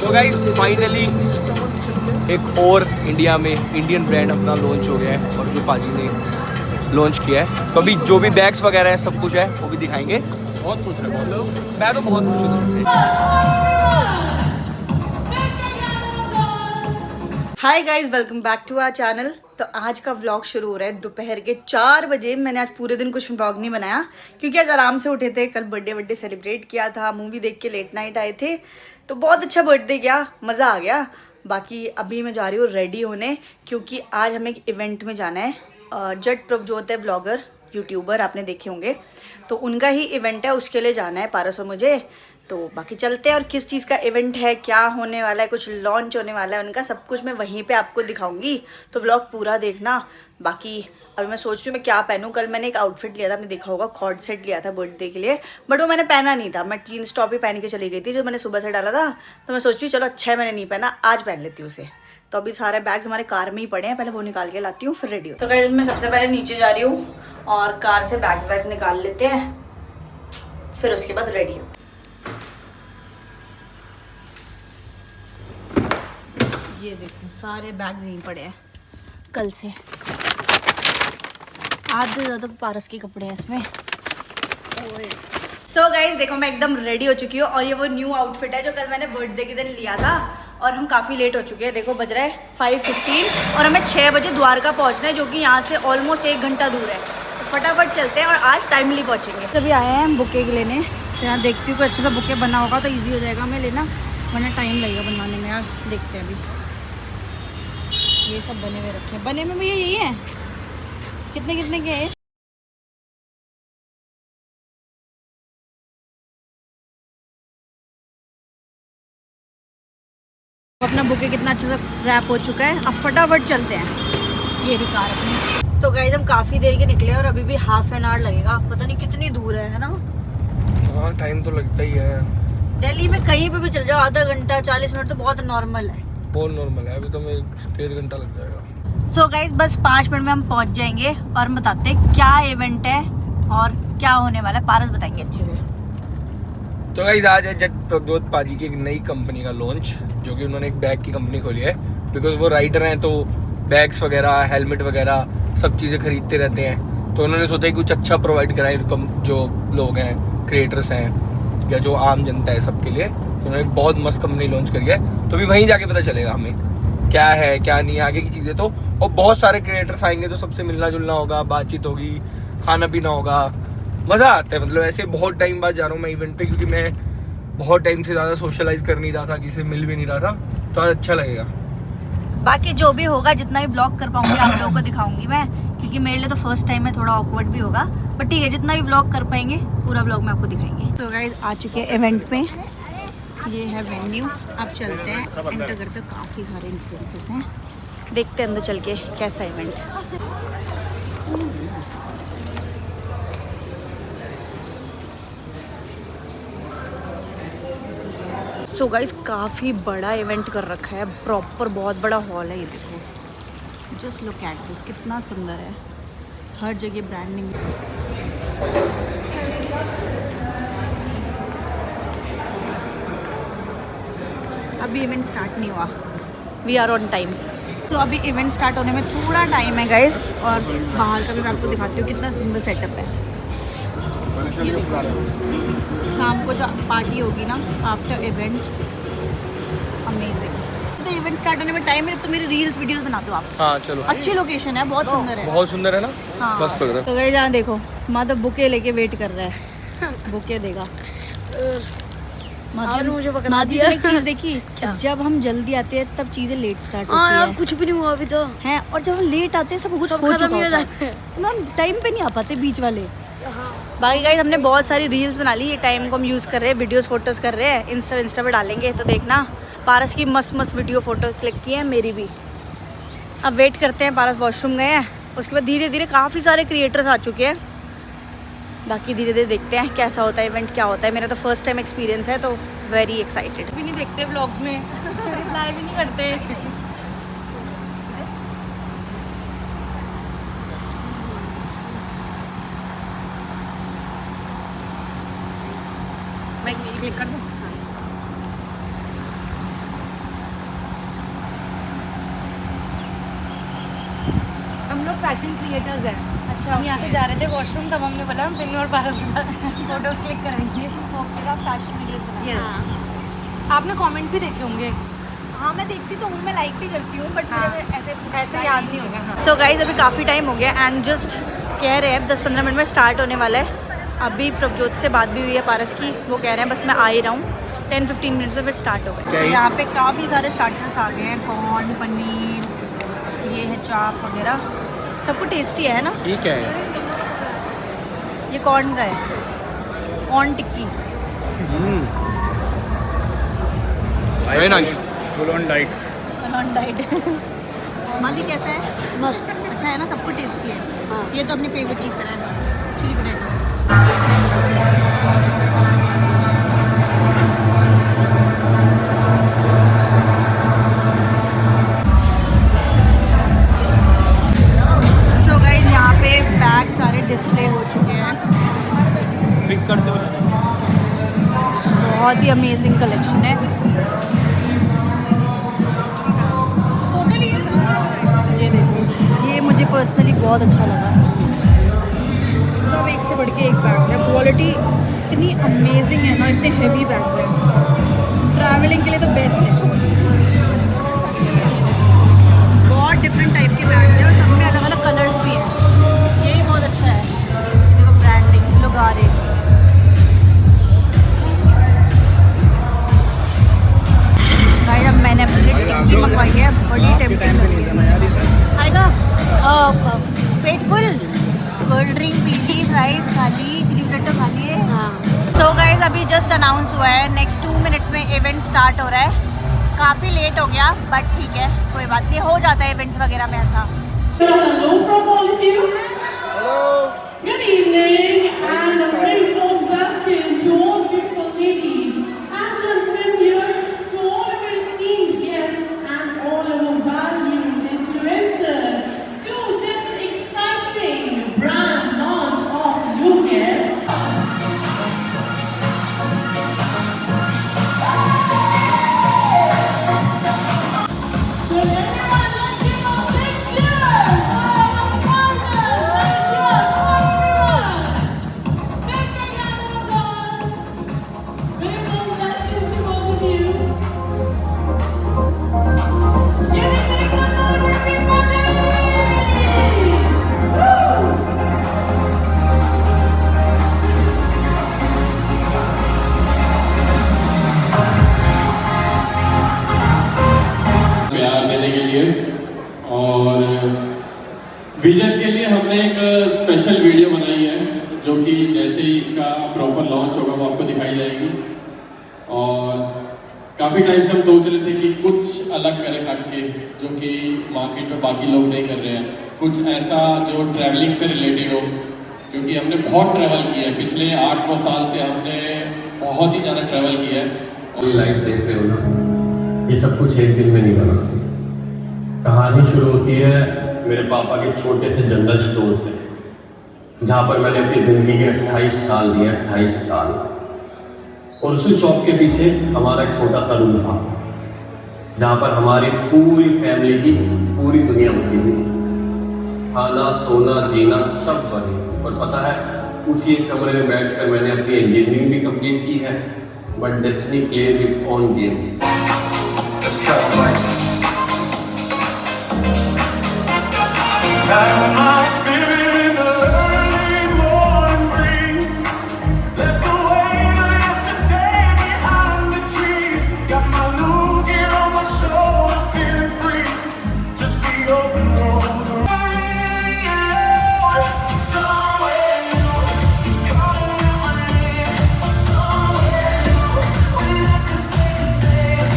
तो guys finally एक और इंडिया में इंडियन ब्रांड अपना लॉन्च हो गया है और जो पाजी ने लॉन्च किया है। तो अभी जो भी बैग्स वगैरह है सब कुछ है वो भी दिखाएंगे। बहुत खुश है बहुत लोग, मैं तो बहुत खुश हूँ। Hi guys, welcome back to our channel. तो आज का व्लॉग शुरू हो रहा है दोपहर के 4 बजे। मैंने आज पूरे दिन कुछ व्लॉग नहीं बनाया क्योंकि आज आराम से उठे थे। कल बर्थडे सेलिब्रेट किया था, मूवी देख के लेट नाइट आए थे, तो बहुत अच्छा बर्थडे गया, मज़ा आ गया। बाकी अभी मैं जा रही हूँ रेडी होने क्योंकि आज हमें एक इवेंट में जाना है। जट प्रभजोत है व्लॉगर यूट्यूबर, आपने देखे होंगे, तो उनका ही इवेंट है, उसके लिए जाना है पारस और मुझे। तो बाकी चलते हैं, और किस चीज़ का इवेंट है, क्या होने वाला है, कुछ लॉन्च होने वाला है उनका, सब कुछ मैं वहीं पे आपको दिखाऊंगी। तो व्लॉग पूरा देखना। बाकी अभी मैं सोच रही हूँ मैं क्या पहनूँ। कल मैंने एक आउटफिट लिया था, आपने देखा होगा, कॉर्ड सेट लिया था बर्थडे के लिए, बट वो मैंने पहना नहीं था। मैं जीन्स टॉप ही पहन के चली गई थी जो मैंने सुबह से डाला था। तो मैं सोच रही हूँ चलो अच्छा है मैंने नहीं पहना, आज पहन लेती हूँ उसे। तो अभी सारे बैग्स हमारे कार में ही पड़े हैं, पहले वो निकाल के लाती हूँ फिर रेडी हूँ। तो गाइस मैं सबसे पहले नीचे जा रही हूँ और कार से बैग्स निकाल लेते हैं, फिर उसके बाद रेडी हूँ। ये देखो सारे बैग्स यहीं पड़े हैं कल से, आधे से ज़्यादा पारस के कपड़े हैं इसमें। सो गाइस देखो मैं एकदम रेडी हो चुकी हूँ और ये वो न्यू आउटफिट है जो कल मैंने बर्थडे के दिन लिया था। और हम काफ़ी लेट हो चुके हैं, देखो बज रहा है 5:15 और हमें 6 बजे द्वारका पहुँचना है, जो कि यहाँ से ऑलमोस्ट 1 घंटा दूर है। तो फटाफट चलते हैं और आज टाइमली पहुँचेंगे। तभी आए हैं हम बुके के लेने, तो यहाँ देखती हूँ कोई अच्छा सा बुके बना होगा तो ईजी हो जाएगा हमें लेना, वरना टाइम लगेगा बनवाने में यार। देखते हैं अभी, ये सब बने हुए रखे हैं। बने में भैया यही है, कितने कितने के हैं? अपना बुके कितना अच्छा सा रैप हो चुका है। अब फटाफट चलते हैं, ये रही कार अपनी। तो गाइस हम काफ़ी देर के निकले और अभी भी हाफ एन आवर लगेगा, पता नहीं कितनी दूर है ना। हाँ टाइम तो लगता ही है, दिल्ली में कहीं पे भी चल जाओ आधा घंटा 40 मिनट तो बहुत नॉर्मल है। बहुत नॉर्मल है। अभी तो मैं 1.5 घंटा लग जाएगा। सो गाइस बस 5 मिनट में हम पहुंच जाएंगे और बताते हैं क्या इवेंट है और क्या होने वाला है, पारस बताएंगे अच्छे से। तो गाइस आज है जट प्रभजोत पाजी की एक नई कंपनी का लॉन्च, जो कि उन्होंने एक बैग की कंपनी खोली है। बिकॉज वो राइडर हैं तो बैग्स वगैरह, हेलमेट वगैरह सब चीज़ें खरीदते रहते हैं। तो उन्होंने सोचा कि कुछ अच्छा प्रोवाइड कराएं जो लोग हैं, क्रिएटर्स हैं या जो आम जनता है सबके लिए। तो उन्होंने एक बहुत मस्त कंपनी लॉन्च करी है। तो अभी वहीं जाके पता चलेगा हमें क्या है क्या नहीं आगे की चीज़ें। तो और बहुत सारे क्रिएटर्स आएंगे तो सबसे मिलना जुलना होगा, बातचीत होगी, खाना पीना होगा, मज़ा आता है। मतलब ऐसे बहुत टाइम बाद जा रहा हूँ मैं इवेंट पे, क्योंकि मैं बहुत टाइम से ज़्यादा सोशलाइज कर नहीं रहा था, किसी से मिल भी नहीं रहा था, तो आज अच्छा लगेगा। बाकी जो भी होगा, जितना भी ब्लॉग कर पाऊंगी आप लोगों को दिखाऊंगी मैं, क्योंकि मेरे लिए तो फर्स्ट टाइम है, थोड़ा ऑकवर्ड भी होगा, बट ठीक है जितना भी ब्लॉग कर पाएंगे पूरा ब्लॉग में आपको दिखाएंगे। तो गाइस आ चुके हैं इवेंट में, ये है वेन्यू। आप चलते हैं, एंटर करते हैं, काफ़ी सारे इन्फ्लुएंसर्स हैं, देखते हैं अंदर चल के कैसा इवेंट है। सो गाइस काफ़ी बड़ा इवेंट कर रखा है, प्रॉपर बहुत बड़ा हॉल है। ये देखो, जस्ट लुक एट दिस, कितना सुंदर है, हर जगह ब्रांडिंग। अभी इवेंट स्टार्ट नहीं हुआ, वी आर ऑन टाइम। तो अभी इवेंट स्टार्ट होने में थोड़ा टाइम है गाइस, और बाहर का भी मैं आपको दिखाती हूँ कितना सुंदर सेटअप है। शाम को जो पार्टी होगी ना आफ्टर इवेंट, अमेजिंग। तो इवेंट स्टार्ट होने में टाइम है, तो मेरी रील्स वीडियोस बना दो आप। हाँ चलो, अच्छी लोकेशन है, बहुत सुंदर है, बहुत सुंदर है ना। हाँ। बस लग रहा है। तो गए जहाँ देखो माधव बुके लेके वेट कर रहा है, बुके देगा। मुझे पकड़ा माधव दिया। एक चीज देखी, क्या? जब हम जल्दी आते हैं तब चीजें लेट स्टार्ट हाँ होती यार है कुछ भी नहीं हुआ अभी तो। हैं, और जब हम लेट आते हैं सब कुछ सब हो खत्म चुका ही हो होता जाता है, है। हम टाइम पे नहीं आ पाते बीच वाले। हाँ। बाकी गाइस हमने बहुत सारी रील्स बना ली, ये टाइम को हम यूज़ कर रहे हैं, वीडियोस फोटोज़ कर रहे हैं, इंस्टा पे डालेंगे, तो देखना। पारस की मस्त मस्त वीडियो फोटो क्लिक की है, मेरी भी। अब वेट करते हैं, पारस वॉशरूम गए हैं, उसके बाद धीरे धीरे काफ़ी सारे क्रिएटर्स आ चुके हैं। बाकी धीरे धीरे देखते हैं कैसा होता है इवेंट, क्या होता है। मेरा तो फर्स्ट टाइम एक्सपीरियंस है, तो वेरी एक्साइटेड। भी नहीं देखते व्लॉग्स में, रिप्लाई भी नहीं करते। मैं क्लिक कर दूँ? सब फैशन क्रिएटर्स हैं। अच्छा, हम यहाँ से जा रहे थे वॉशरूम, तब हमने बोला हम बिन्नू और पारस के साथ फोटोज क्लिक करेंगे। फैशन वीडियोस बनाते हैं। यस, आपने कमेंट भी देखे होंगे। हाँ मैं देखती तो हूँ, मैं लाइक भी करती हूँ, बट हाँ, मुझे ऐसे याद नहीं होगा। हाँ। सो गाइज अभी काफ़ी टाइम हो गया एंड जस्ट कह रहे हैं 10-15 मिनट में स्टार्ट होने वाला है। अभी प्रभजोत से बात भी हुई है पारस की, वो कह रहे हैं बस मैं आ ही रहा हूँ, 10-15 मिनट में फिर स्टार्ट हो गया। यहाँ पे काफ़ी सारे स्टार्टर्स आ गए हैं, कॉर्न, पनीर, ये है चाप वगैरह, सबको टेस्टी है ना। ठीक है, ये कॉर्न का है, corn tikki. Very nice. Full on diet. Non diet. मादी कैसा है? मस्त। अच्छा है ना, सबको टेस्टी है। हाँ। ये तो अपनी फेवरेट चीज़ करा है, चिली पोटैटो। सो गाइस यहाँ पे बैग सारे डिस्प्ले हो चुके हैं, पिक करते हुए बहुत ही अमेजिंग कलेक्शन है। ये देखो, ये मुझे पर्सनली बहुत अच्छा लगा। सब एक से बढ़ के एक बैग है, क्वालिटी इतनी अमेजिंग है ना, इतने हेवी बैग है, ट्रैवलिंग के लिए तो बेस्ट है। बहुत डिफरेंट टाइप के बैग है और सब में अलग अलग कलर्स भी हैं, यही बहुत अच्छा है। देखो ब्रांडिंग लोग आ रहे हैं। गाइस अब मैंने अपने लिए टिक्की मंगवाई है, बड़ी टेम्पटिंग लग रही है। आएगा पेट फुल, कोल्ड ड्रिंक पी ली, फ्राइज खा ली, चिली पोटैटो खा लिए। हाँ। सो गाइस अभी जस्ट अनाउंस हुआ है, नेक्स्ट 2 मिनट्स में इवेंट स्टार्ट हो रहा है। काफ़ी लेट हो गया बट ठीक है, कोई बात नहीं, हो जाता है इवेंट्स वगैरह में ऐसा। Hello from all of you. Good evening and a very warm welcome to all beautiful ladies and gentlemen here, to all of our esteemed guests and all of our valued influencers, to this exciting brand launch of YouGet. Will everyone let's give a big cheer for our partners and your everyone. Big round of applause. Big warm welcome to both of you. Give it big support, everybody. Woo! प्यार देने के लिए और vision के लिए हमने एक special video बनाई है, जो कि जैसे ही इसका प्रॉपर लॉन्च होगा वो आपको दिखाई जाएगी। और काफ़ी टाइम से हम सोच रहे थे कि कुछ अलग करें हटके, जो कि मार्केट में बाकी लोग नहीं कर रहे हैं, कुछ ऐसा जो ट्रैवलिंग से रिलेटेड हो, क्योंकि हमने बहुत ट्रैवल किया है। पिछले 8-9 साल से हमने बहुत ही ज़्यादा ट्रैवल किया है। और लाइफ देख रहे हो ना, ये सब कुछ एक दिन में नहीं बना। कहानी शुरू होती है मेरे पापा के छोटे से जनरल स्टोर से, जहाँ पर मैंने अपनी ज़िंदगी के 28 साल दिए, 28 साल। और उसी शॉप के पीछे हमारा एक छोटा सा रूम था, जहाँ पर हमारी पूरी फैमिली की पूरी दुनिया बसी थी। खाना, सोना, जीना सब बने। और पता है, उसी एक कमरे में बैठकर मैंने अपनी इंजीनियरिंग भी कंप्लीट की है। But destiny plays its own games. Somewhere new, when nothing stays the same.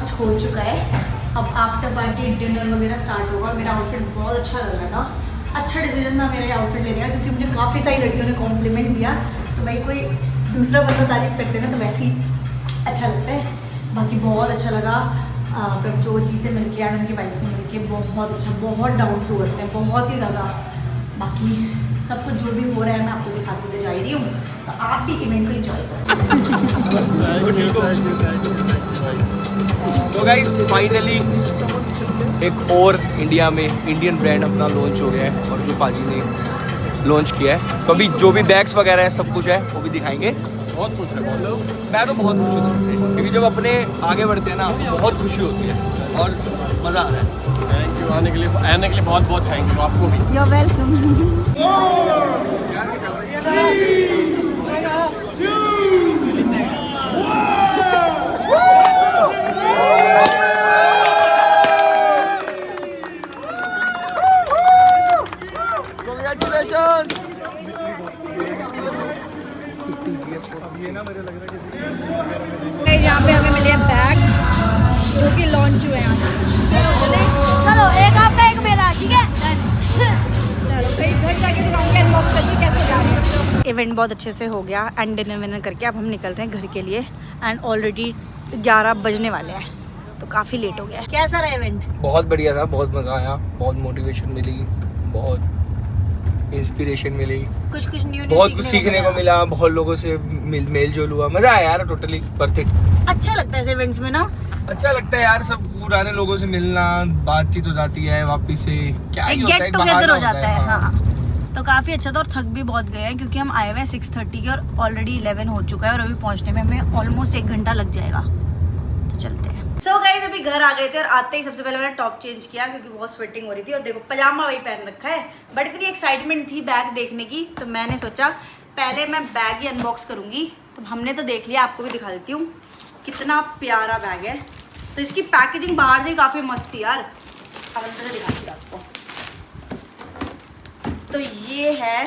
Almost हो चुका है। अब आफ्टर पार्टी डिनर वगैरह स्टार्ट होगा। मेरा आउटफिट बहुत अच्छा लग रहा था, अच्छा डिसीजन था मेरा ये आउटफिट लेने का, क्योंकि मुझे काफ़ी सारी लड़कियों ने कॉम्प्लीमेंट दिया। तो भाई कोई दूसरा बंदा तारीफ करते ना तो वैसे ही अच्छा लगता है। बाकी बहुत अच्छा लगा प्रभजोत जी से मिलके और उनकी वाइफ से मिलके, बहुत अच्छा, बहुत डाउन टू अर्थ है, बहुत ही ज़्यादा। बाकी सब कुछ जो भी हो रहा है मैं आपको दिखाते हुए जा रही हूँ, तो आप भी इवेंट को एंजॉय करें। तो गाइस फाइनली एक और इंडिया में इंडियन ब्रांड अपना लॉन्च हो गया है, और जो पाजी ने लॉन्च किया है। तो अभी जो भी बैग्स वगैरह है सब कुछ है वो भी दिखाएंगे। बहुत खुश है बहुत लोग, मैं तो बहुत खुश हूँ से, क्योंकि जब अपने आगे बढ़ते हैं ना बहुत खुशी होती है और मज़ा आ रहा है। थैंक यू आने के लिए बहुत बहुत थैंक यू आपको भी। You're welcome. यहाँ पे हमें मिले बैग जो कि लॉन्च हुए हैं। चलो एक आपका एक मेरा, ठीक है? चलो भाई घर जाके दिखाऊंगी अनबॉक्स करके कैसे जा रही है। इवेंट बहुत अच्छे से हो गया एंड डिनर विनर करके अब हम निकल रहे हैं घर के लिए एंड ऑलरेडी 11 बजने वाले हैं, तो काफ़ी लेट हो गया है। कैसा रहा इवेंट? बहुत बढ़िया था, बहुत मज़ा आया, बहुत मोटिवेशन मिली, बहुत इंस्पिरेशन मिली, कुछ न्यू बहुत कुछ सीखने को मिला, बहुत लोगों से मेल जोल हुआ, मज़ा आया यार, टोटली वर्थ इट। अच्छा लगता है ऐसे इवेंट्स में ना, अच्छा लगता है यार, सब पुराने लोगों से मिलना, बातचीत हो जाती है वापिस से, क्या ही होता है, गेट टुगेदर हो जाता है। हाँ तो काफ़ी अच्छा था और थक भी बहुत गए हैं क्योंकि हम आए हुए हैं 6:30 के और ऑलरेडी 11 हो चुका है और अभी पहुंचने में हमें ऑलमोस्ट 1 घंटा लग जाएगा। तो चलते हैं। सो गाइस अभी घर आ गए थे और आते ही सबसे पहले मैंने टॉप चेंज किया क्योंकि बहुत स्वेटिंग हो रही थी और देखो पजामा वही पहन रखा है। बट इतनी एक्साइटमेंट थी बैग देखने की तो मैंने सोचा पहले मैं बैग ही अनबॉक्स करूँगी। तो हमने तो देख लिया, आपको भी दिखा देती हूँ कितना प्यारा बैग है। तो इसकी पैकेजिंग बाहर से ही काफ़ी मस्त थी यार, अब अंदर से दिखाती हूँ आपको। तो ये है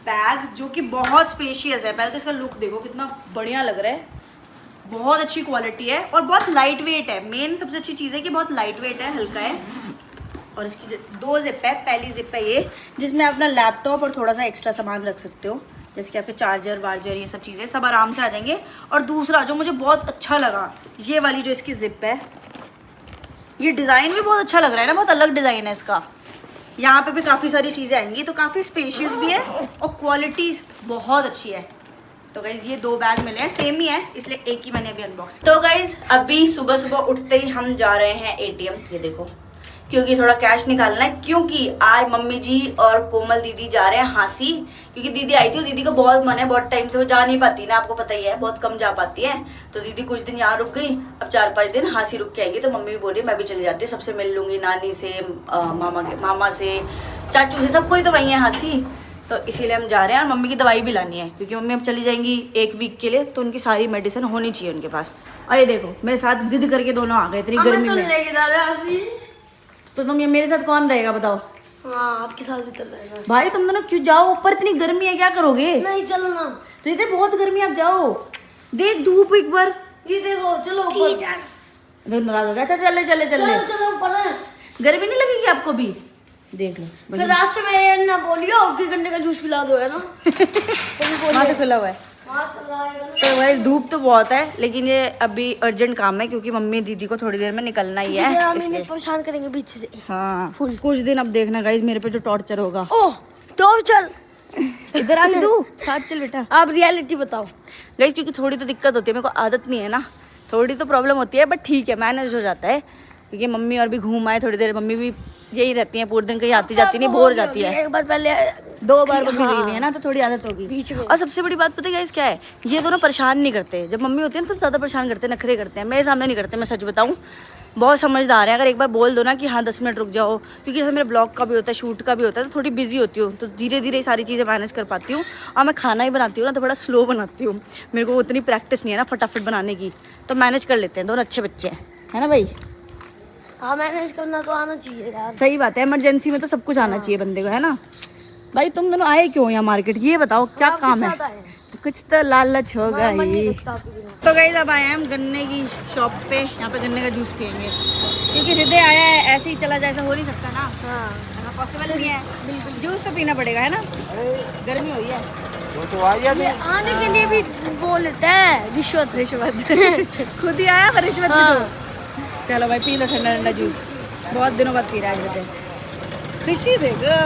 बैग जो कि बहुत स्पेशियस है। पहले तो इसका लुक देखो कितना बढ़िया लग रहा है, बहुत अच्छी क्वालिटी है और बहुत लाइट वेट है। मेन सबसे अच्छी चीज़ है कि बहुत लाइट वेट है, हल्का है। और इसकी 2 जिप है, पहली जिप है ये जिसमें अपना लैपटॉप और थोड़ा सा एक्स्ट्रा सामान रख सकते हो, जैसे कि आपके चार्जर वार्जर ये सब चीज़ें सब आराम से आ जाएंगे। और दूसरा जो मुझे बहुत अच्छा लगा, ये वाली जो इसकी जिप है, ये डिज़ाइन भी बहुत अच्छा लग रहा है ना, बहुत अलग डिज़ाइन है इसका। यहाँ पे भी काफ़ी सारी चीज़ें आएंगी तो काफ़ी स्पेशियस भी है और क्वालिटी बहुत अच्छी है। तो गाइज़ ये 2 बैग मिले हैं, सेम ही है इसलिए एक ही मैंने अभी अनबॉक्स किया। तो गाइज़ अभी सुबह सुबह उठते ही हम जा रहे हैं ATM, ये देखो, क्योंकि थोड़ा कैश निकालना है। क्योंकि आज मम्मी जी और कोमल दीदी जा रहे हैं हांसी, क्योंकि दीदी आई थी और दीदी का बहुत मन है, बहुत टाइम से वो जा नहीं पाती ना, आपको पता ही है बहुत कम जा पाती है। तो दीदी कुछ दिन यहाँ रुक गई, अब 4-5 दिन हांसी रुक के आएंगी। तो मम्मी भी बोली मैं भी चली जाती हूँ, सबसे मिल लूँगी, नानी से, मामा से, चाचू से, सबको ही तो वही है हांसी। तो इसीलिए हम जा रहे हैं और मम्मी की दवाई भी लानी है क्योंकि मम्मी अब चली जाएंगी 1 वीक के लिए, तो उनकी सारी मेडिसिन होनी चाहिए उनके पास। और ये देखो मेरे साथ जिद करके दोनों आ गए इतनी गर्मी में। तो तुम ये मेरे साथ कौन रहेगा बताओ? हाँ आपके साथ भी चल रहेगा। भाई तुम दोनों क्यों जाओ ऊपर, इतनी गर्मी है क्या करोगे? नहीं चलो ना, तो ये बहुत गर्मी, आप जाओ, देख धूप एक बार, ये देखो चलो ऊपर। नाराज हो गया। अच्छा चले चले चले, चलो ऊपर है। गर्मी नहीं लगेगी आपको भी? देख लो फिर रास्ते में ये ना बोलियो कि गन्ने का जूस पिला दो, है ना? वहाँ से खुला हुआ है। वहाँ से लाएगा ना। तो भाई धूप तो बहुत है लेकिन ये अभी अर्जेंट काम है क्योंकि मम्मी दीदी को थोड़ी देर में निकलना ही है इसलिए। परेशान करेंगे पीछे से। हाँ कुछ दिन अब देखना गाइस मेरे पे जो टॉर्चर होगा। ओह तो चल इधर आ तू साथ चल बेटा। आप रियलिटी बताओ गाइस क्योंकि थोड़ी तो दिक्कत होती है, मेरे को आदत नहीं है ना, थोड़ी तो प्रॉब्लम होती है, बट ठीक है मैनेज हो जाता है क्योंकि मम्मी और भी घूम आए थोड़ी देर। मम्मी भी यही रहती है पूरे दिन, कहीं आती जाती नहीं, बोर हो जाती है। एक बार पहले 2 बार मम्मी गई हुई है ना तो थोड़ी आदत होगी बीच में। और सबसे बड़ी बात पता है गाइस क्या है, ये दोनों परेशान नहीं करते। जब मम्मी होती है ना तो ज़्यादा परेशान करते हैं, नखरे करते हैं, मेरे सामने नहीं करते, मैं सच बताऊँ बहुत समझदार है। अगर एक बार बोल दो ना कि हाँ 10 मिनट रुक जाओ, क्योंकि जैसे मेरा ब्लॉग का भी होता है, शूट का भी होता है, तो थोड़ी बिजी होती हूँ, तो धीरे धीरे सारी चीज़ें मैनेज कर पाती हूँ। और मैं खाना ही बनाती हूँ ना तो बड़ा स्लो बनाती हूँ, मेरे को उतनी प्रैक्टिस नहीं है ना फटाफट बनाने की, तो मैनेज कर लेते हैं। दोनों अच्छे बच्चे हैं, है ना भाई? हाँ मैनेज करना तो आना चाहिए यार। सही बात है, इमरजेंसी में तो सब कुछ आना चाहिए बंदे को, है ना भाई? तुम दोनों आए क्यों यहाँ मार्केट, ये बताओ क्या काम है? कुछ तो लालच होगा ही। तो गाइस अब आए हैं हम गन्ने की शॉप पे, यहाँ पे गन्ने का जूस पियेंगे क्योंकि हृदय आया है, ऐसे ही चला जाए ऐसा हो नहीं सकता ना। हाँ पॉसिबल नहीं है, बिल्कुल जूस तो पीना पड़ेगा है ना, गर्मी हुई है। वो तो आ गया आने के लिए भी वो लेता है रिश्वत। खुद ही आया पर रिश्वत भी दो। चलो भाई पी लो ठंडा ठंडा जूस, बहुत दिनों बाद पी रहा है हृदय, खुशी देगा।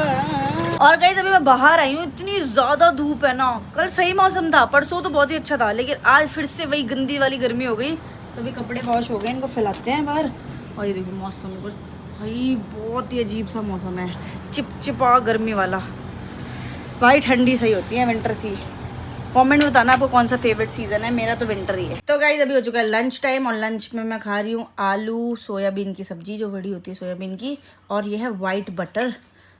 और गाइस अभी मैं बाहर आई हूँ, इतनी ज़्यादा धूप है ना। कल सही मौसम था, परसों तो बहुत ही अच्छा था, लेकिन आज फिर से वही गंदी वाली गर्मी हो गई। तो अभी कपड़े वॉश हो गए, इनको फैलाते हैं बाहर। और ये देखो मौसम भाई बहुत ही अजीब सा मौसम है, चिपचिपा गर्मी वाला। भाई ठंडी सही होती है विंटर सी। कमेंट में बताना आपको कौन सा फेवरेट सीजन है, मेरा तो विंटर ही है। तो गाइस अभी हो चुका है लंच टाइम, और लंच में मैं खा रही हूँ आलू सोयाबीन की सब्जी, जो बड़ी होती है सोयाबीन की, और ये है वाइट बटर।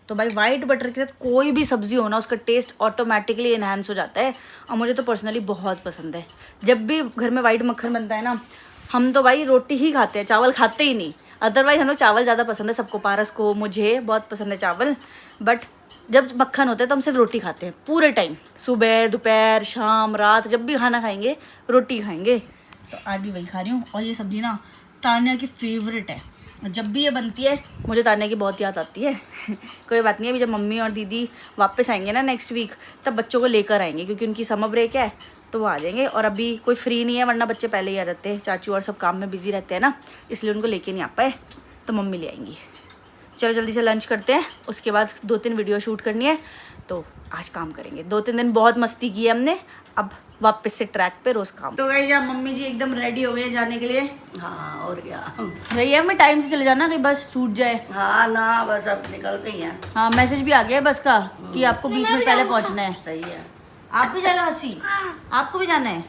तो भाई वाइट बटर के साथ कोई भी सब्जी हो ना, उसका टेस्ट ऑटोमेटिकली इन्हांस हो जाता है। और मुझे तो पर्सनली बहुत पसंद है। जब भी घर में वाइट मक्खन बनता है ना, हम तो भाई रोटी ही खाते हैं, चावल खाते ही नहीं। अदरवाइज हम लोग चावल ज़्यादा पसंद है सबको, पारस को, मुझे बहुत पसंद है चावल। बट जब मक्खन होता है तो हम सिर्फ रोटी खाते हैं पूरे टाइम, सुबह दोपहर शाम रात, जब भी खाना खाएंगे रोटी खाएंगे। तो आज भी वही खा रही हूँ। और ये सब्ज़ी ना तान्या की फेवरेट है, जब भी ये बनती है मुझे तान्या की बहुत याद आती है। कोई बात नहीं है, अभी जब मम्मी और दीदी वापस आएंगे ना नेक्स्ट वीक, तब बच्चों को लेकर आएंगे, क्योंकि उनकी समर ब्रेक है तो वो आ जाएंगे। और अभी कोई फ्री नहीं है, वरना बच्चे पहले ही आ जाते हैं, चाचू और सब काम में बिजी रहते हैं ना, इसलिए उनको लेके नहीं आ पाए, तो मम्मी ले आएंगी। चलो जल्दी से लंच करते हैं, उसके बाद 2-3 वीडियो शूट करनी है, तो आज काम करेंगे। 2-3 दिन बहुत मस्ती की है हमने, अब वापस से ट्रैक पे रोज काम। तो गाइस यार मम्मी जी एकदम रेडी हो गए जाने के लिए। हाँ और क्या भैया हमें टाइम से चले जाना, कि बस छूट जाए। हाँ ना बस अब निकलते ही हैं। हाँ मैसेज भी आ गया है बस का कि आपको 20 मिनट पहले पहुंचना है। सही है। आप भी जा रहे हो हंसी? आपको भी जाना है?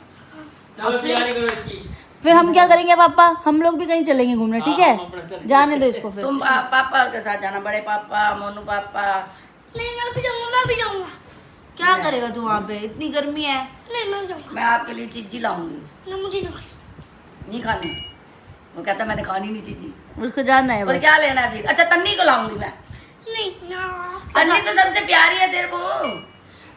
फिर हम क्या करेंगे पापा, हम लोग भी कहीं चलेंगे घूमने, ठीक है? जाने दो इसको फिर। तुम पापा के साथ जाना, बड़े पापा, मोनू पापा। नहीं मैं भी जाऊंगा, मैं भी जाऊंगा। क्या करेगा तू वहाँ पे, इतनी गर्मी है? नहीं मैं जाऊंगा। मैं आपके लिए चीजी लाऊंगी। ना मुझे नहीं खानी, वो कहता मैंने खानी नहीं चीजी। उसको जानना है और बस। क्या लेना है फिर? अच्छा तन्नी को लाऊंगी मैं। नहीं ना तन्नी तो सबसे प्यारी है तेरे को।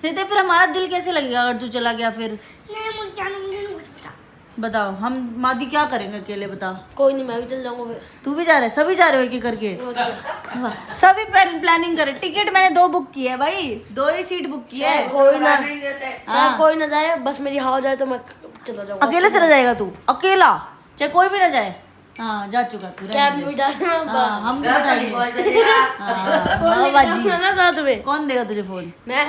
हृदय फिर हमारा दिल कैसे लगेगा अगर तू चला गया फिर? नहीं मुझे जाना, मुझे नहीं कुछ पता। बताओ हम मादी क्या करेंगे अकेले, बताओ। कोई नहीं मैं भी चल जाऊंगा फिर। तू भी जा रहा है? सभी जा रहे हो एक एक करके? वाह, सभी प्लानिंग करे। टिकट मैंने 2 बुक की है भाई, 2 ही सीट बुक की है। कोई ना नहीं देते। चाहे कोई ना जाए, बस मेरी हवा जाए तो मैं चला जाऊंगा। अकेला चला जाएगा तू? अकेला? चाहे कोई भी ना जाए? हाँ जा चुका तू। कैब में बिठा हाँ, हम भी तन्नी बताएंगे। बहुत चलेगा। हाँ, बाजी। ना साथ में कौन देगा तुझे फोन? मैं,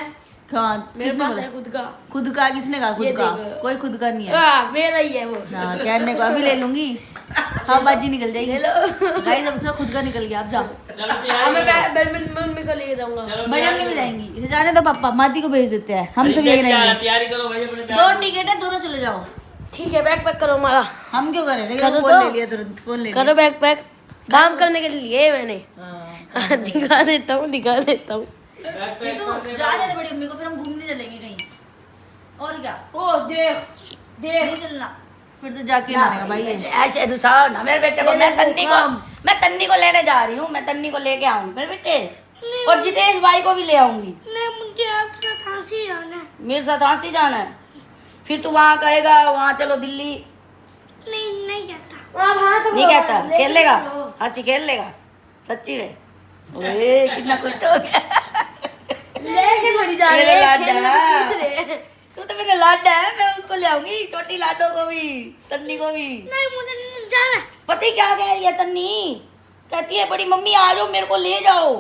हाँ, मेरे किसने पास बोला? है खुद का। खुद का? किसने कहा खुद ये का? देखो। कोई खुद का नहीं है। मेरा ही है वो। हाँ कहने को अभी ले लूंगी। हाँ बाजी निकल जाएगी। ले लो। गाइस अब उसका खुद का निकल गया, आप जाओ। मैं बैडमिंटन मम्मी को लेके जाऊंगा। बड़े हम नहीं जाएंगी, इसे जाने दो पापा, मादी को भेज देते हैं, हम सब यही रहेंगे। तैयारी करो भाई अपने 2 टिकट है, दोनों चले जाओ। ठीक है बैग पैक करो हमारा। हम क्यों करें? देखो करो फोन तो। ले लिया तुरंत, फोन ले लिया। करो बैग पैक, काम करने के लिए मैंने। हाँ। दिखा देता हूँ, दिखा देता हूँ। ये तो जाने दे बड़ी मम्मी को, फिर हम घूमने चलेंगे कहीं। और क्या? ओ देख नहीं चलना फिर तो जाके मारेगा भाई ये। ऐसे दुसाओ ना मेरे बेटे को। मैं तन्नी को लेने जा रही हूँ, मैं तन्नी को लेके आऊंगी मेरे बेटे, और जितेश भाई को भी ले आऊंगी। नहीं मुझे आपके साथ हंसी जाना है। मेरे साथ हंसी जाना है, फिर तू वहाँ कहेगा वहाँ चलो दिल्ली। नहीं नहीं कहता आप। हाँ तो नहीं कहता, खेल लेगा, हंसी खेल लेगा सच्ची में। ओए कितना कुछ हो गया। लेके थोड़ी जा मेरे रहे हैं, लाडा। खेलने को पूछ रहे हैं। तू तो मेरा लाडा है, मैं उसको ले आऊंगी, छोटी लाडो को भी, तन्नी को भी। नहीं मुझे नहीं जाना। पता ही क्या कह रही है तन्नी? कहती है बड़ी मम्मी आ जाओ, मेरे को ले जाओ,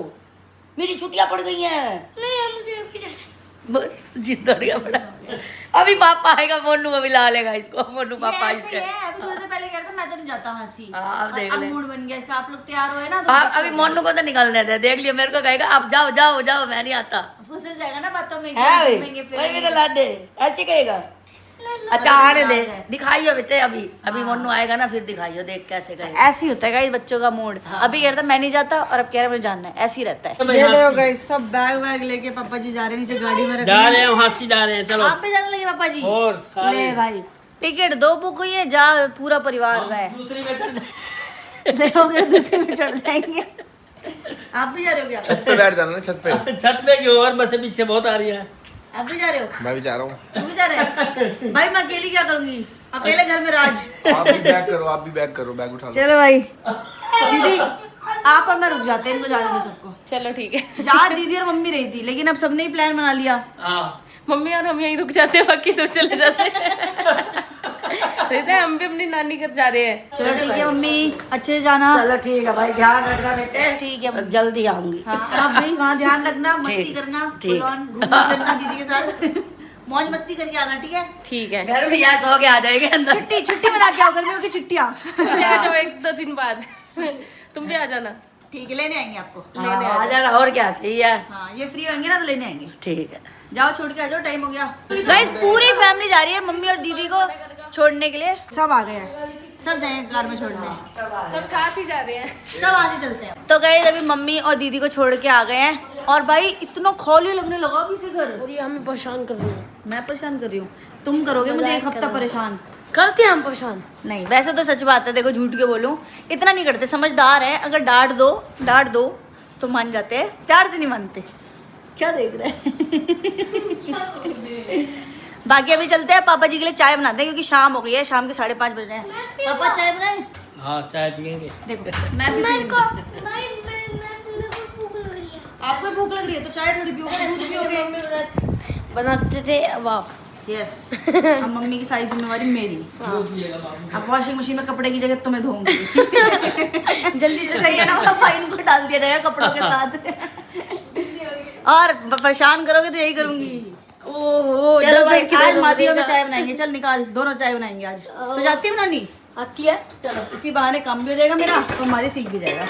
मेरी छुट्टियां पड़ गई हैं। नहीं मुझे अभी जाना। बस जिद बढ़ गया बड़ा। अभी पापा आएगा, मोनू को भी ला लेगा इसको। मोनू पापा ये ऐसे इसके ही है, अभी थोड़ी देर पहले कह रहा था मैं तो नहीं जाता हंसी। हाँ, अब देख अब ले। मूड बन गया इसका, आप लोग तैयार हुए ना तो अभी मोनू को तो निकलने दे, देख लियो मेरे को कहेगा अब जाओ जाओ जाओ, मैं नहीं आता फंसल जाएगा ना बातों में, है भाई, घूमेंगे वही मेरे फिरेंगे। लाडे ऐसे कहेगा। अच्छा आने दे, दिखाइयो बेटे, अभी मोनू आएगा ना फिर दिखाइयो, देख कैसे कहेगा। ऐसे ही होता है गाइस बच्चों का मूड। अभी कह रहा था मैं नहीं जाता, और अब कह रहा है मुझे जानना है, ऐसे ही रहता है। ये देखो गाइस सब बैग वैग लेके पापा जी जा रहे हैं नीचे गाड़ी में, जा रहे हैं वहाँ से जा रहे हैं। चलो आप भी जाने लगे पापा जी? और सारे ले भाई टिकट 2 बुक हुई है, जा पूरा परिवार रहा है। दूसरी में चढ़ देखोगे दूसरे में चढ़ जाएंगे। आप भी जा रहे हो क्या? छत पे बैठ जाना ना, छत पे। छत पे की और बसें पीछे बहुत आ रही है। आप भी जा रहे हो? मैं भी जा रहा हूँ। तुम भी जा रहे हो? भाई मैं अकेली क्या करूंगी, अकेले घर में राज। आप भी बैग करो, आप भी बैग करो, बैग उठा लो। चलो भाई दीदी आप और मैं रुक जाते हैं, इनको जाने दो सबको। चलो ठीक है। जहाँ दीदी और मम्मी रही थी, लेकिन अब सबने ही प्लान बना लिया। मम्मी और हम यहीं रुक जाते हैं, बाकी सब चले जाते हैं। रहता है, हम भी अपनी नानी घर जा रहे हैं। चलो ठीक है मम्मी, अच्छे से जाना। चलो ठीक है भाई, ध्यान रखना बेटे। ठीक है जल्दी आऊंगी। हाँ, आप भी वहाँ ध्यान रखना, मस्ती करना, ठीक। फुल ऑन घूमना फिरना दीदी के साथ। मौज मस्ती करके आना, ठीक है? ठीक है। घर में यहाँ सो के आ जाएंगे अंदर। छुट्टी मना के आओ, गर्मियों की छुट्टियाँ। आ जाओ 1-2 दिन बाद। तुम भी आ जाना। ठीक है, लेने आएंगे आपको। हाँ, आ जाना, और क्या सही है। हाँ ये फ्री होंगे ना तो लेने आएंगे। ठीक है। जाओ छोड़ के आ जाओ, टाइम हो गया। गाइस पूरी फैमिली जा रही है मम्मी और दीदी को छोड़ने के लिए। सब आ गए हैं, सब जाएंगे कार में छोड़ने। सब साथ ही जा रहे हैं। सब आज ही चलते हैं। तो गाइस अभी मम्मी और दीदी को छोड़ के आ गए हैं और भाई इतना खौली लगने लगा अभी से घर। और ये हमें परेशान कर रही है। मैं परेशान कर रही हूँ, तुम करोगे मुझे 1 हफ्ता परेशान। करते हैं हम परेशान। नहीं वैसे तो सच बात है, देखो झूठ के बोलूं इतना नहीं करते, समझदार है। अगर डांट दो तो मान जाते हैं, प्यार से नहीं मानते। क्या देख रहे हैं? बाकी अभी चलते हैं, पापा जी के लिए चाय बनाते हैं क्योंकि शाम हो गई है, शाम के 5:30 बज रहे हैं। पापा चाय बनाए? हाँ चाय पियेंगे। देखो मैं भी पीऊंगी। आपको भूख लग रही है तो चाय थोड़ी पियोगे, दूध पियोगे। बनाते थे अब आप। यस अब मम्मी की सारी जिम्मेवारी मेरी। अब वॉशिंग मशीन में कपड़े की जगह तुम्हें धोऊंगी। जल्दी से सही है ना, फाइन को डाल दिया जाएगा कपड़ों के साथ। और परेशान करोगे तो यही करूंगी। ओहो चलो भाई आज मादियों में चाय बनाएंगे, चल निकाल, दोनों चाय बनाएंगे आज। तो जाती है बनानी? आती है। चलो इसी बहाने काम भी हो जाएगा मेरा तो हमारी सीख भी जाएगा।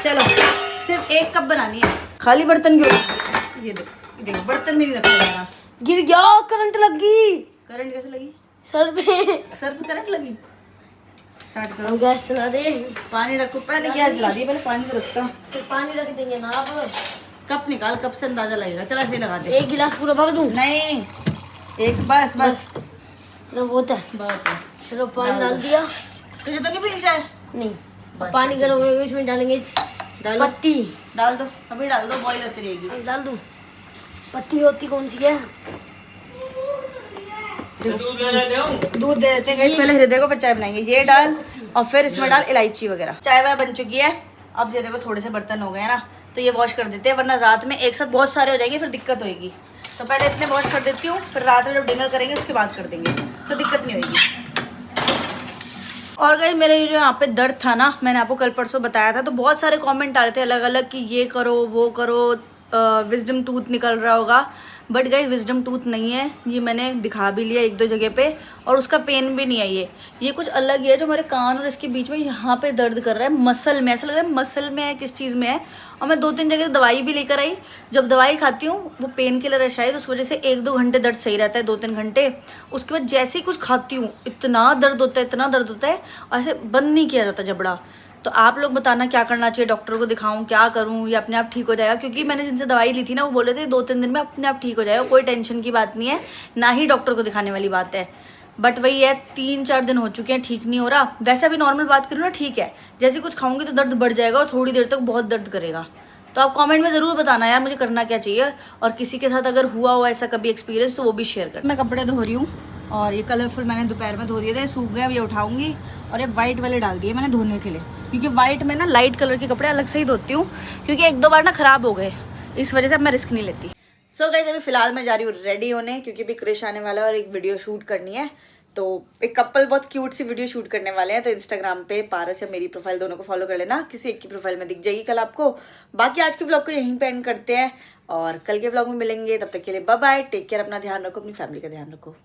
चलो सिर्फ 1 कप बनानी है। खाली बर्तन क्यों? ये देखो बर्तन भी नहीं रखा जा रहा। गिर गया, करंट लग गई। करंट कैसे लगी? सर पे। सर पे करंट लगी? स्टार्ट करो। गैस चला दे। पानी रखो, पहले गैस जला दी, पहले पानी तो रखता। फिर पानी रख देंगे ना आप। कप निकाल, कप से अंदाजा लगेगा। चल ऐसे लगा दे। 1 गिलास पूरा भर दूं? नहीं एक बस चलो बहुत है। बस है। चलो पानी डाल दिया। तुझे तो नहीं पीनी चाय? नहीं, पानी गर्म होगा, इसमें डालेंगे डालो, पत्ती। डाल दो, अभी डाल दो, बॉईल होती रहेगी। डाल दूं? पत्ती होती कौन सी है? दूध ले लेते हूँ। दूध दे देते हैं, पहले हृदय को फिर चाय बनाएंगे। ये डाल और फिर इसमें डाल इलायची वगैरह। चाय वाय बन चुकी है। अब ये देखो थोड़े से बर्तन हो गए हैं ना, तो ये वॉश कर देते हैं, वरना रात में एक साथ बहुत सारे हो जाएंगे फिर दिक्कत होगी। तो पहले इतने वॉश कर देती हूँ, फिर रात में जब डिनर करेंगे उसके बाद कर देंगे तो दिक्कत नहीं होगी। और गाइस मेरे जो यहाँ पे दर्द था ना, मैंने आपको कल परसों बताया था, तो बहुत सारे कमेंट आ रहे थे अलग अलग कि ये करो वो करो, विजडम टूथ निकल रहा होगा। बट गाइस विजडम टूथ नहीं है, ये मैंने दिखा भी लिया 1-2 जगह पे और उसका पेन भी नहीं है। ये कुछ अलग ही है जो हमारे कान और इसके बीच में यहाँ पे दर्द कर रहा है, मसल में। ऐसा लग रहा है मसल में है, किस चीज़ में है। और मैं 2-3 जगह दवाई भी लेकर आई। जब दवाई खाती हूँ वो पेन किलर है शायद, उस वजह से 1-2 घंटे दर्द सही रहता है, 2-3 घंटे। उसके बाद जैसे ही कुछ खाती हूँ इतना दर्द होता है, इतना दर्द होता है, और ऐसे बंद नहीं किया जाता जबड़ा। तो आप लोग बताना क्या करना चाहिए, डॉक्टर को दिखाऊं, क्या करूं, या अपने आप ठीक हो जाएगा? क्योंकि मैंने जिनसे दवाई ली थी ना वो बोले थे 2-3 दिन में अपने आप ठीक हो जाएगा, कोई टेंशन की बात नहीं है, ना ही डॉक्टर को दिखाने वाली बात है। बट वही है 3-4 दिन हो चुके हैं, ठीक नहीं हो रहा। वैसे अभी नॉर्मल बात करूँ ना ठीक है, जैसे कुछ खाऊंगी तो दर्द बढ़ जाएगा और थोड़ी देर तक बहुत दर्द करेगा। तो आप कमेंट में ज़रूर बताना यार मुझे करना क्या चाहिए, और किसी के साथ अगर हुआ हो ऐसा कभी एक्सपीरियंस तो वो भी शेयर कर। मैं कपड़े धो रही हूँ और ये कलरफुल मैंने दोपहर में धो दिए थे, सूख गए, अब ये उठाऊंगी। और ये वाइट वाले डाल दिए मैंने धोने के लिए, क्योंकि वाइट में ना लाइट कलर के कपड़े अलग से ही धोती हूँ, क्योंकि 1-2 बार ना ख़राब हो गए, इस वजह से अब मैं रिस्क नहीं लेती। सो गाइस अभी फ़िलहाल मैं जा रही हूँ रेडी होने, क्योंकि अभी क्रिश आने वाला है और एक वीडियो शूट करनी है। तो एक कपल बहुत क्यूट सी वीडियो शूट करने वाले हैं, तो इंस्टाग्राम पे पारस या मेरी प्रोफाइल दोनों को फॉलो कर लेना, किसी एक की प्रोफाइल में दिख जाएगी कल आपको। बाकी आज के व्लॉग को यहीं पे एंड करते हैं और कल के व्लॉग में मिलेंगे, तब तक के लिए बाय बाय, टेक केयर, अपना ध्यान रखो, अपनी फैमिली का ध्यान रखो।